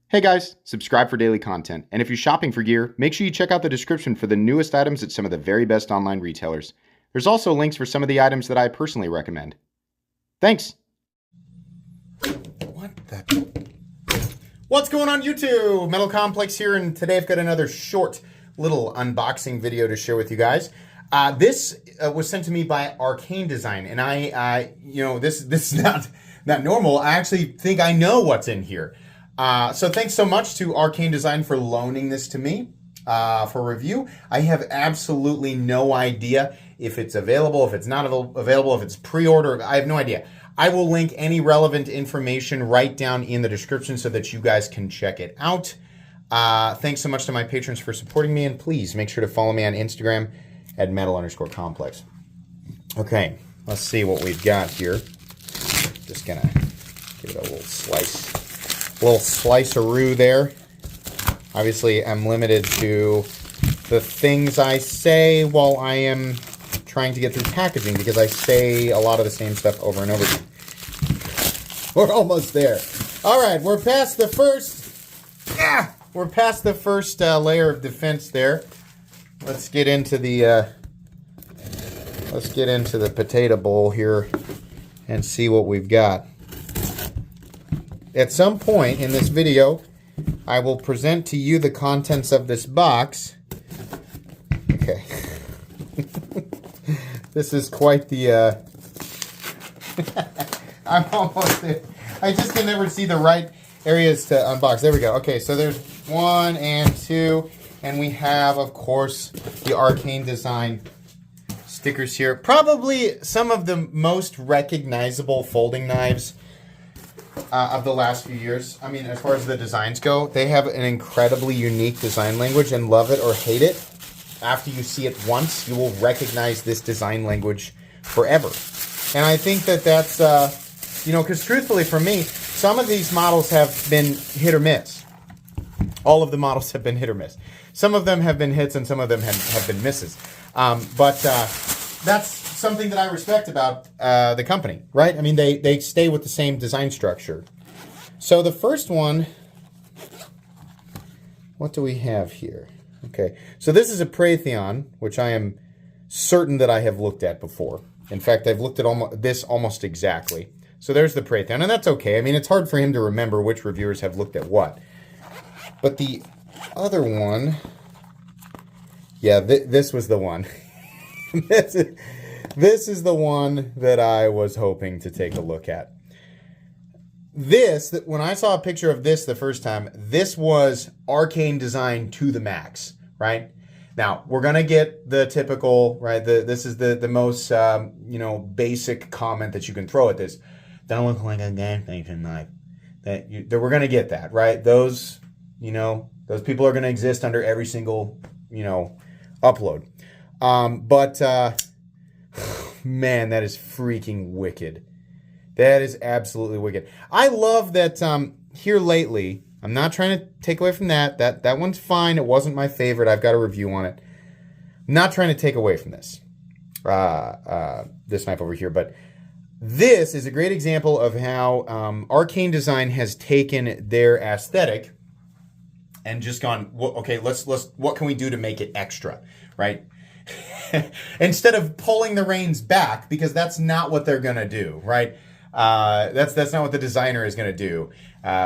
Hey guys, subscribe for daily content. And if you're shopping for gear, make sure you check out the description for the newest items at some of the very best online retailers. There's also links for some of the items that I personally recommend. Thanks! What's going on YouTube? Metal Complex here, and today I've got another short little unboxing video to share with you guys. This was sent to me by Arcane Design, and this is not normal. I actually think I know what's in here. So thanks so much to Arcane Design for loaning this to me for review. I have absolutely no idea if it's available, if it's not available, if it's pre-order. I have no idea. I will link any relevant information right down in the description so that you guys can check it out. Thanks so much to my patrons for supporting me, and please make sure to follow me on Instagram at metal_complex. Okay, let's see what we've got here. Just gonna give it a little slice-a-roo there. Obviously, I'm limited to the things I say while I am trying to get through packaging because I say a lot of the same stuff over and over again. We're almost there. All right, we're past the first layer of defense there. Let's get into the potato bowl here and see what we've got. At some point in this video, I will present to you the contents of this box. Okay. This is quite the, I'm almost there. I just can never see the right areas to unbox. There we go. Okay, so there's 1 and 2, and we have, of course, the Arcane Design stickers here. Probably some of the most recognizable folding knives of the last few years. I mean, as far as the designs go, they have an incredibly unique design language, and love it or hate it, after you see it once, you will recognize this design language forever. And I think that that's, because truthfully for me, some of these models have been hit or miss. All of the models have been hit or miss. Some of them have been hits and some of them have been misses. But that's something that I respect about the company, right? I mean, they stay with the same design structure. So the first one, what do we have here? Okay, so this is a Praetheon, which I am certain that I have looked at before. In fact, I've looked at this almost exactly. So there's the Praetheon, and that's okay. I mean, it's hard for him to remember which reviewers have looked at what. But the other one, yeah, this was the one. This is the one that I was hoping to take a look at. When I saw a picture of this the first time, this was Arcane Design to the max, right? Now, we're going to get the typical, right? This is the most, basic comment that you can throw at this. Don't look like a gas station knife. That we're going to get that, right? Those people are going to exist under every single, upload. Man, that is freaking wicked. That is absolutely wicked. I love that here lately, I'm not trying to take away from that. That one's fine. It wasn't my favorite. I've got a review on it. I'm not trying to take away from this. This knife over here. But this is a great example of how Arcane Design has taken their aesthetic and just gone, okay, what can we do to make it extra, right? Instead of pulling the reins back, because that's not what they're gonna do, right? That's not what the designer is gonna do.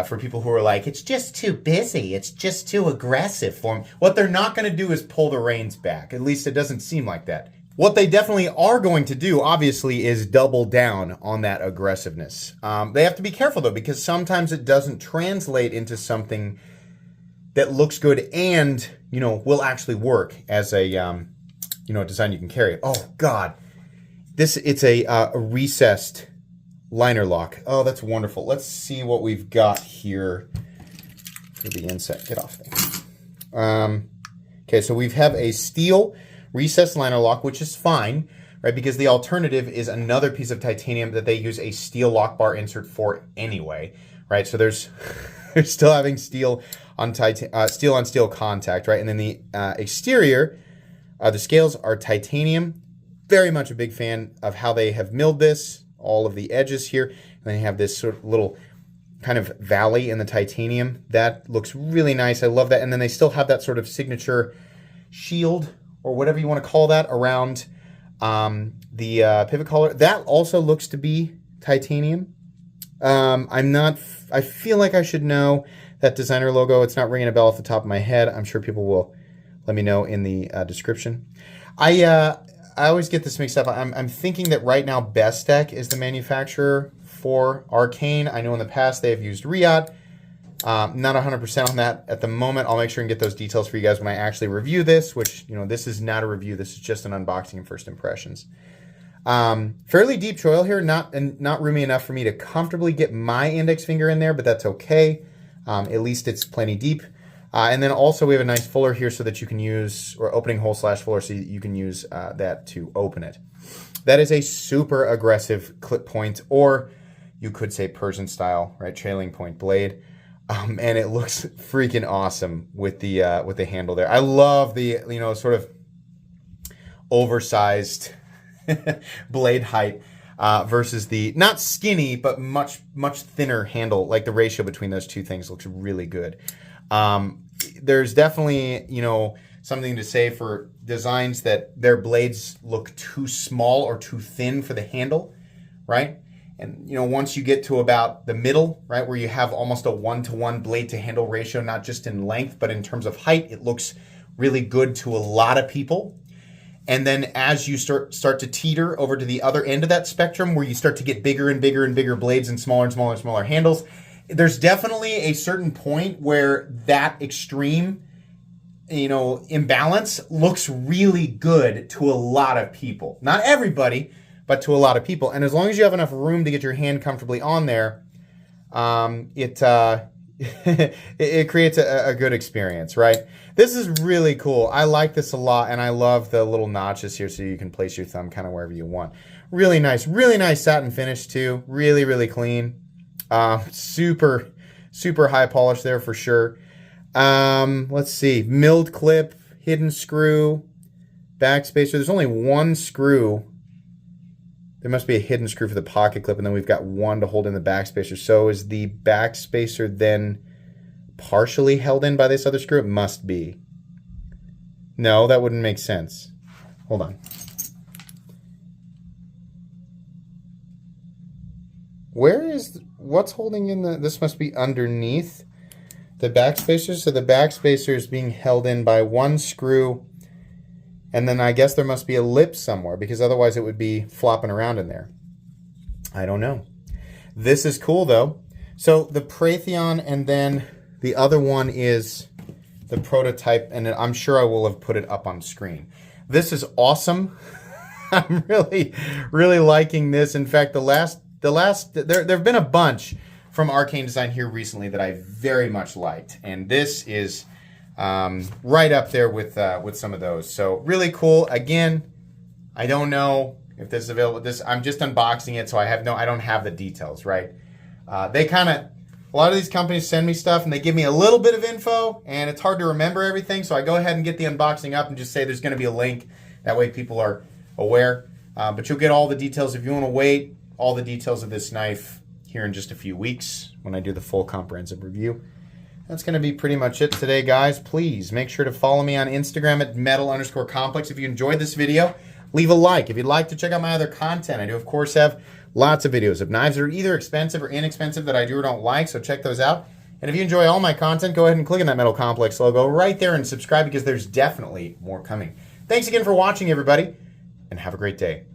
For people who are like, it's just too busy, it's just too aggressive for them. What they're not gonna do is pull the reins back. At least it doesn't seem like that. What they definitely are going to do, obviously, is double down on that aggressiveness. They have to be careful though, because sometimes it doesn't translate into something that looks good and will actually work as a design you can carry. Oh God, it's a recessed liner lock. Oh, that's wonderful. Let's see what we've got here for the inside. Get off there. Okay, so we have a steel recessed liner lock, which is fine, right? Because the alternative is another piece of titanium that they use a steel lock bar insert for anyway, right? So they're still having steel on steel contact, right? And then the exterior, the scales are titanium. Very much a big fan of how they have milled this, all of the edges here. And then you have this sort of little kind of valley in the titanium. That looks really nice. I love that. And then they still have that sort of signature shield or whatever you want to call that around the pivot collar. That also looks to be titanium. I feel like I should know that designer logo. It's not ringing a bell off the top of my head. I'm sure people will let me know in the description. I always get this mixed up. I'm thinking that right now Bestech is the manufacturer for Arcane. I know in the past they have used Riot. Not 100% on that at the moment. I'll make sure and get those details for you guys when I actually review this, which, you know, this is not a review. This is just an unboxing and first impressions. Fairly deep choil here, not roomy enough for me to comfortably get my index finger in there, but that's okay. At least it's plenty deep. And then also we have a nice fuller here so that you can use, or opening hole / fuller, so you can use that to open it. That is a super aggressive clip point, or you could say Persian style, right? Trailing point blade. And it looks freaking awesome with the handle there. I love the, you know, sort of oversized blade height versus the not skinny but much thinner handle. Like the ratio between those two things looks really good. There's definitely, you know, something to say for designs that their blades look too small or too thin for the handle, right? And, you know, once you get to about the middle, right, where you have almost a 1-to-1 blade to handle ratio, not just in length, but in terms of height, it looks really good to a lot of people. And then as you start to teeter over to the other end of that spectrum, where you start to get bigger and bigger and bigger blades and smaller handles, there's definitely a certain point where that extreme, you know, imbalance looks really good to a lot of people. Not everybody, but to a lot of people. And as long as you have enough room to get your hand comfortably on there, it creates a good experience, right? This is really cool. I like this a lot, and I love the little notches here so you can place your thumb kind of wherever you want. Really nice satin finish too. Really clean. Super high polish there for sure. Let's see. Milled clip, hidden screw, backspacer. There's only one screw. There must be a hidden screw for the pocket clip, and then we've got one to hold in the backspacer. So is the backspacer then partially held in by this other screw? It must be. No, that wouldn't make sense. Hold on. What's holding in this must be underneath the backspacer. So the backspacer is being held in by one screw, and then I guess there must be a lip somewhere, because otherwise it would be flopping around in there. I don't know. This is cool though. So the Praetheon, and then the other one is the prototype, and I'm sure I will have put it up on screen. This is awesome. I'm really liking this. In fact, there have been a bunch from Arcane Design here recently that I very much liked, and this is right up there with some of those. So really cool. Again, I don't know if this is available. I'm just unboxing it, so I don't have the details, right? A lot of these companies send me stuff and they give me a little bit of info, and it's hard to remember everything. So I go ahead and get the unboxing up and just say there's going to be a link. That way people are aware. But you'll get all the details if you want to wait. All the details of this knife here in just a few weeks when I do the full comprehensive review. That's going to be pretty much it today, guys. Please make sure to follow me on Instagram at metal_complex. If you enjoyed this video, leave a like. If you'd like to check out my other content, I do, of course, have lots of videos of knives that are either expensive or inexpensive that I do or don't like, so check those out. And if you enjoy all my content, go ahead and click on that Metal Complex logo right there and subscribe, because there's definitely more coming. Thanks again for watching, everybody, and have a great day.